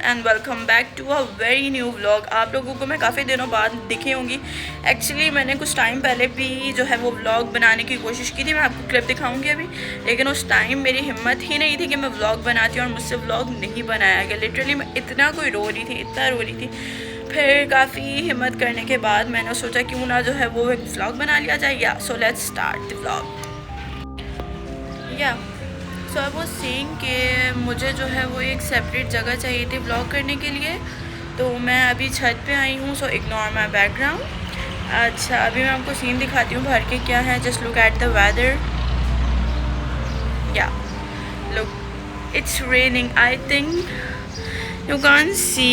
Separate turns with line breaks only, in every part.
And welcome back to a very new vlog. आप लोगों को मैं काफ़ी दिनों बाद दिखी होंगी। एक्चुअली मैंने कुछ टाइम पहले भी जो है वो व्लॉग बनाने की कोशिश की थी, मैं आपको क्लिप दिखाऊंगी अभी। लेकिन उस टाइम मेरी हिम्मत ही नहीं थी कि मैं व्लॉग बनाती और मुझसे व्लॉग नहीं बनाया गया। लिटरली मैं इतना कोई रो रही थी, इतना रो रही थी। फिर काफ़ी हिम्मत करने के बाद मैंने सोचा क्यों ना जो है वो एक व्लॉग बना लिया जाए। या so let's start the vlog. या सो आई वॉज सेइंग कि मुझे जो है वो एक सेपरेट जगह चाहिए थी व्लॉग करने के लिए। तो मैं अभी छत पे आई हूँ, सो इग्नोर माई बैकग्राउंड। अच्छा, अभी मैं आपको सीन दिखाती हूँ बाहर के क्या है। Just look at the weather. Yeah look, it's raining. I think you can see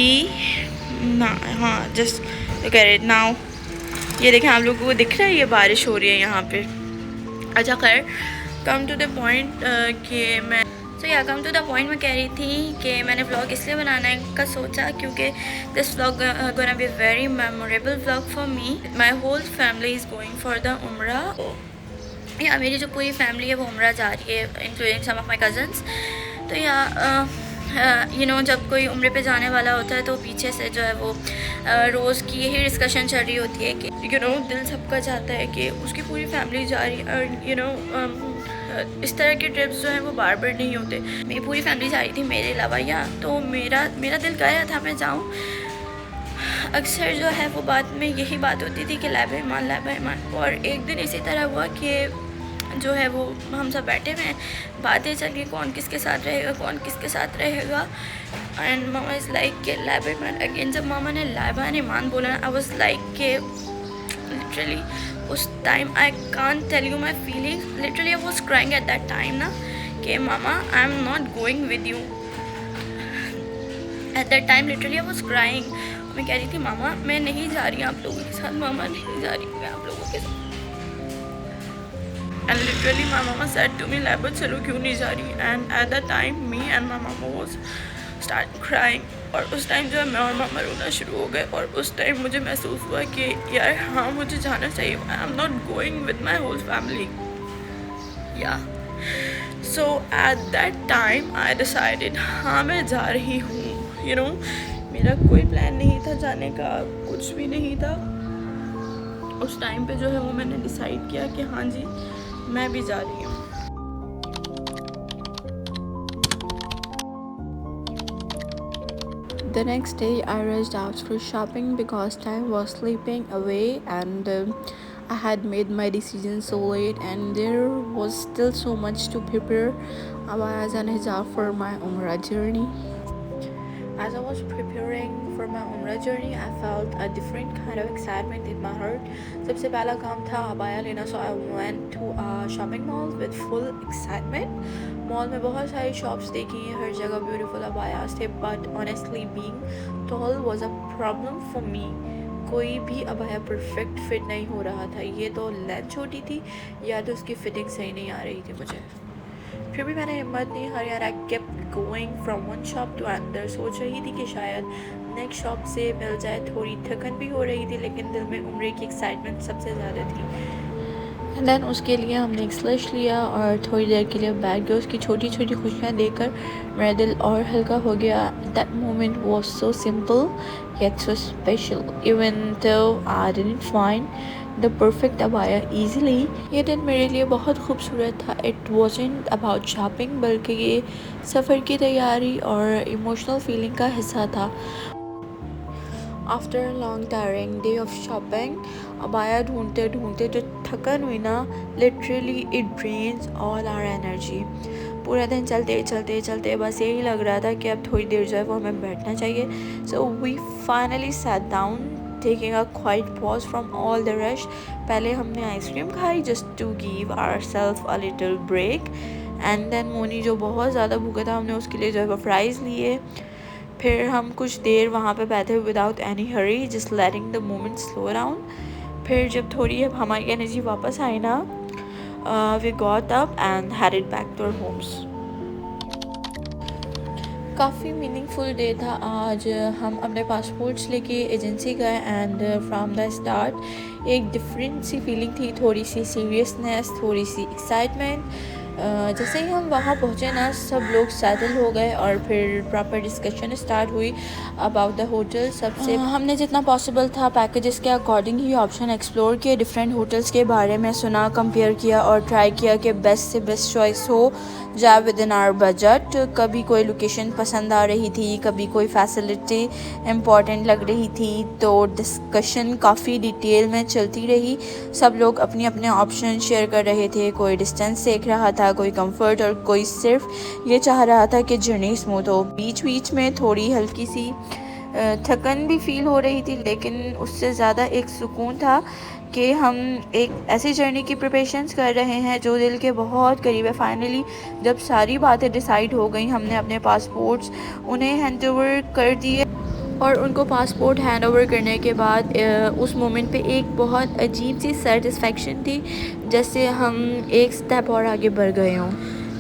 ना। हाँ, just look at it now. ये देखें, आप लोगों को दिख रहा है ये बारिश हो रही है यहाँ पे। अच्छा खैर, कम टू द पॉइंट कि मैं कम टू द पॉइंट मैं कह रही थी कि मैंने व्लॉग इसलिए बनाने का सोचा क्योंकि this vlog gonna be very memorable vlog for me. My whole family is going for the उम्रा। या मेरी जो पूरी फैमिली है वो उम्रा जा रही है, including some of my cousins. तो या जब कोई उम्रे पे जाने वाला होता है तो पीछे से जो है वो रोज़ की यही डिस्कशन चल रही होती है कि दिल सबका चाहता है कि उसकी पूरी फैमिली जा रही है। और इस तरह के ट्रिप्स जो हैं वो बार बार नहीं होते। मेरी पूरी फैमिली जा रही थी मेरे अलावा, या तो मेरा दिल कर रहा था मैं जाऊँ। अक्सर जो है वो बात में यही बात होती थी कि लाइब्रेरी। और एक दिन इसी तरह हुआ कि जो है वो हम सब बैठे हुए हैं, बातें चल रही कौन किसके साथ रहेगा। एंड मामा इज़ लाइक के लाइब्रेरी अगेन। जब मामा ने लाइब्रेरी बोला, आई वाज लाइक के लिटरली उस time I can't tell you my feelings. Literally I was crying at that time ना कि मामा I am not going with you. At that time literally I was crying. मैं कह रही थी मामा मैं नहीं जा रही आप लोगों के साथ, मामा नहीं जा रही मैं आप लोगों के साथ। And literally my mama said to me library चलो क्यों नहीं जा रही। And at that time me and my mama was start crying. और उस टाइम जो है मैं और मामा रोना शुरू हो गए। और उस टाइम मुझे महसूस हुआ कि यार हाँ मुझे जाना चाहिए। I am not going with my whole family. Yeah so at that time I decided हाँ मैं जा रही हूँ। मेरा कोई प्लान नहीं था जाने का, कुछ भी नहीं था। उस टाइम पे जो है वो मैंने डिसाइड किया कि हाँ जी मैं भी जा रही हूँ।
The next day, I rushed out for shopping because time was slipping away, and I had made my decision so late, and there was still so much to prepare abayas and hijab for my Umrah journey.
As I was preparing for my Umrah journey, I felt a different kind of excitement in my heart. सबसे पहला काम था abaya लेना, so I went to a shopping mall with full excitement. Mall में बहुत सारी shops देखी, हर जगह ब्यूटीफुल अबायास थे, but honestly being tall was a problem for me. कोई भी अबाया परफेक्ट फिट नहीं हो रहा था। ये तो लेंथ छोटी थी या तो उसकी फिटिंग सही नहीं आ रही थी मुझे। फिर भी मैंने हिम्मत नहीं हारी यार। I kept going from one shop to another. सोच रही थी कि शायद नेक्स्ट शॉप से मिल जाए। थोड़ी थकन भी हो रही थी लेकिन दिल में उम्रे की एक्साइटमेंट सबसे ज़्यादा थी।
एंड देन उसके लिए हमने एक स्लश लिया और थोड़ी देर के लिए बैठ गए। उसकी छोटी छोटी खुशियाँ देखकर मेरा दिल और हल्का हो गया। That moment was so simple yet so special. Even though I didn't find the perfect abaya easily, ये दिन मेरे लिए बहुत खूबसूरत था। It wasn't about shopping, बल्कि ये सफ़र की तैयारी और इमोशनल फीलिंग का हिस्सा था। After a long tiring day of shopping, अबाया ढूंढते ढूंढते जो थकन हुई ना, literally it drains all our energy. पूरा दिन चलते चलते चलते बस यही लग रहा था कि अब थोड़ी देर जो है वो हमें बैठना चाहिए। So we finally sat down taking a quite pause from all the rush. पहले हमने आइसक्रीम खाई just to give ourselves a little break. And then Moni जो बहुत ज़्यादा भूखा था, हमने उसके लिए जो है वो फ्राइज़ लिए। फिर हम कुछ देर वहाँ पे बैठे without any hurry, just letting the moment slow down. फिर जब थोड़ी हमारी एनर्जी वापस आई ना, we got up and headed back to our homes. काफ़ी मीनिंगफुल डे था आज। हम अपने पासपोर्ट्स लेके एजेंसी गए एंड फ्रॉम द स्टार्ट एक डिफरेंट सी फीलिंग थी, थोड़ी सी सीरियसनेस, थोड़ी सी एक्साइटमेंट जैसे ही हम वहाँ पहुँचे ना, सब लोग सेटल हो गए और फिर प्रॉपर डिस्कशन स्टार्ट हुई अबाउट द होटल। सबसे हमने जितना पॉसिबल था पैकेजेस के अकॉर्डिंग ही ऑप्शन एक्सप्लोर किए, डिफरेंट होटल्स के बारे में सुना, कंपेयर किया और ट्राई किया कि बेस्ट से बेस्ट चॉइस हो जाए विद इन आवर बजट। कभी कोई लोकेशन पसंद आ रही थी, कभी कोई फैसिलिटी इम्पॉर्टेंट लग रही थी, तो डिस्कशन काफ़ी डिटेल में चलती रही। सब लोग अपने अपने ऑप्शन शेयर कर रहे थे, कोई डिस्टेंस देख रहा था, कोई कंफर्ट और कोई सिर्फ ये चाह रहा था कि जर्नी स्मूथ हो। बीच बीच में थोड़ी हल्की सी थकन भी फील हो रही थी, लेकिन उससे ज़्यादा एक सुकून था कि हम एक ऐसी जर्नी की प्रिपरेशंस कर रहे हैं जो दिल के बहुत करीब है। फाइनली जब सारी बातें डिसाइड हो गई, हमने अपने पासपोर्ट्स उन्हें हैंड ओवर कर दिए और उनको पासपोर्ट हैंड ओवर करने के बाद उस मोमेंट पे एक बहुत अजीब सी सेटिस्फेक्शन थी, जैसे हम एक स्टेप और आगे बढ़ गए हों।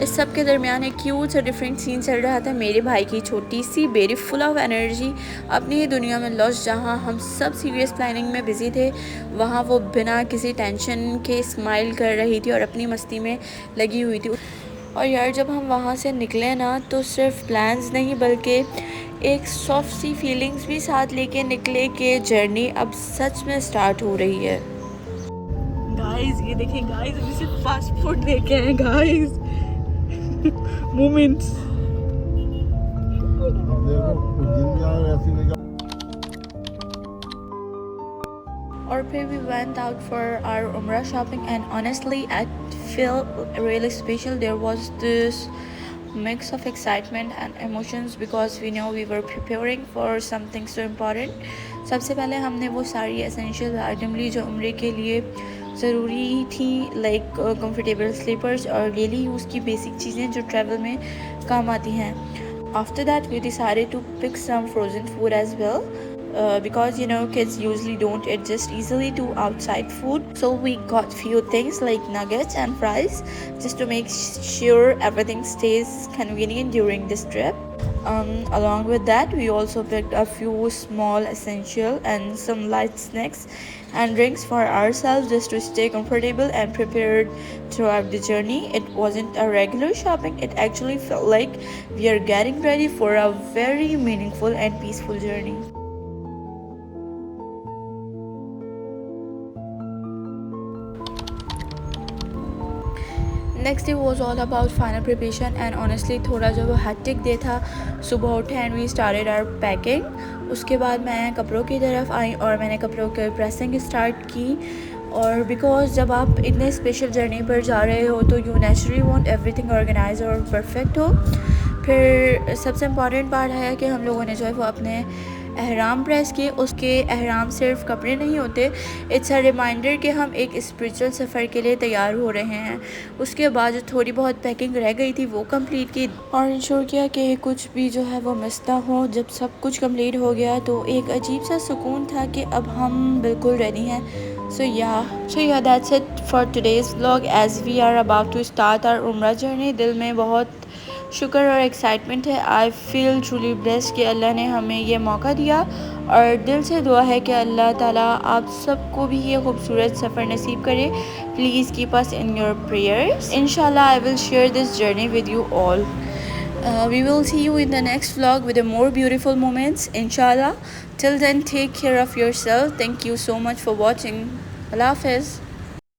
इस सब के दरमियान एक क्यूट सा डिफरेंट सीन चल रहा था। मेरे भाई की छोटी सी बेबी फुल ऑफ एनर्जी अपनी ही दुनिया में लॉस्ट। जहाँ हम सब सीरियस प्लानिंग में बिजी थे, वहाँ वो बिना किसी टेंशन के स्माइल कर रही थी और अपनी मस्ती में लगी हुई थी। और यार जब हम वहाँ से निकले ना, तो सिर्फ प्लान्स नहीं बल्कि एक सॉफ्ट सी फीलिंग्स भी साथ लेके निकले कि जर्नी अब सच में स्टार्ट हो रही है।
गाइस ये देखें गाइस, अभी सिर्फ पासपोर्ट देखे हैं गाइस। मोमेंट्स।
और फिर we went out for our Umrah shopping and honestly I felt really special. There was this mix of excitement and emotions because we know we were preparing for something so important. सबसे पहले हमने वो सारी essential item ली जो उम्रे के लिए ज़रूरी थी, लाइक कंफर्टेबल स्लीपर्स और डेली यूज़ की बेसिक चीज़ें जो ट्रैवल में काम आती हैं। After that we decided to pick some frozen food as well. Because you know kids usually don't adjust easily to outside food, so we got few things like nuggets and fries just to make sure everything stays convenient during this trip. Along with that we also picked a few small essential and some light snacks and drinks for ourselves just to stay comfortable and prepared throughout the journey. It wasn't a regular shopping, it actually felt like we are getting ready for a very meaningful and peaceful journey. Next day was all about final preparation and honestly थोड़ा जो वो hectic day था। सुबह उठे and we started our packing. उसके बाद मैं कपड़ों की तरफ आई और मैंने कपड़ों की प्रेसिंग स्टार्ट की। और बिकॉज जब आप इतने स्पेशल जर्नी पर जा रहे हो तो you naturally want everything organize और परफेक्ट हो। फिर सबसे इम्पॉर्टेंट पार्ट है कि हम लोगों ने जो है वो अपने एहराम प्रेस किए। उसके एहराम सिर्फ कपड़े नहीं होते, इट्स अ रिमाइंडर कि हम एक स्पिरिचुअल सफ़र के लिए तैयार हो रहे हैं। उसके बाद जो थोड़ी बहुत पैकिंग रह गई थी वो कंप्लीट की और इंश्योर किया कि कुछ भी जो है वो मिस ना हो। जब सब कुछ कंप्लीट हो गया तो एक अजीब सा सुकून था कि अब हम बिल्कुल रेडी हैं। So yeah, that's it for today's vlog as we are about to start our Umrah journey. दिल में बहुत शुक्र और एक्साइटमेंट है। आई फील ट्रूली ब्लेस्ड कि अल्लाह ने हमें ये मौका दिया और दिल से दुआ है कि अल्लाह ताला आप सबको भी ये खूबसूरत सफ़र नसीब करे। Please keep us in your prayers. इंशाल्लाह I will share this journey with you all. We will see you in the next vlog with a more beautiful moments, inshallah. Till then, take care of yourself. Thank you so much for watching. Allah Hafiz.